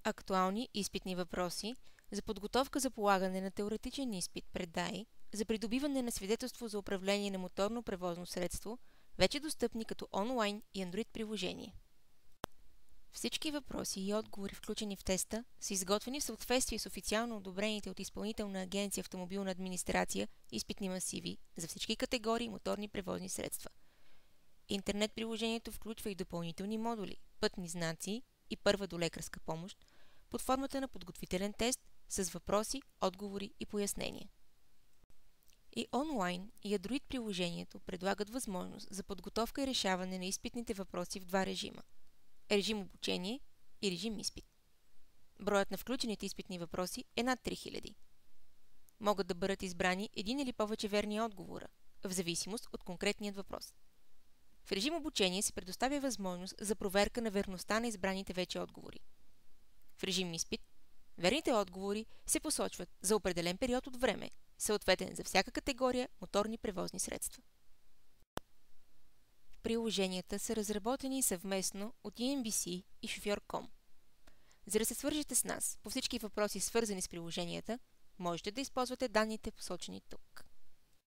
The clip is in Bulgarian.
Актуални изпитни въпроси за подготовка за полагане на теоретичен изпит пред ДАИ за придобиване на свидетелство за управление на моторно превозно средство, вече достъпни като онлайн и Android приложение. Всички въпроси и отговори, включени в теста, са изготвени в съответствие с официално одобрените от Изпълнителна агенция Автомобилна администрация изпитни масиви за всички категории моторни превозни средства. Интернет приложението включва и допълнителни модули, пътни знаци и първа долекарска помощ под формата на подготвителен тест с въпроси, отговори и пояснения. И онлайн и Android приложението предлагат възможност за подготовка и решаване на изпитните въпроси в два режима – режим обучение и режим изпит. Броят на включените изпитни въпроси е над 3000. Могат да бъдат избрани един или повече верни отговора, в зависимост от конкретният въпрос. В режим обучение се предоставя възможност за проверка на верността на избраните вече отговори. В режим изпит верните отговори се посочват за определен период от време, съответен за всяка категория моторни превозни средства. Приложенията са разработени съвместно от ENBC и Шофьор.com. За да се свържете с нас по всички въпроси, свързани с приложенията, можете да използвате данните, посочени тук.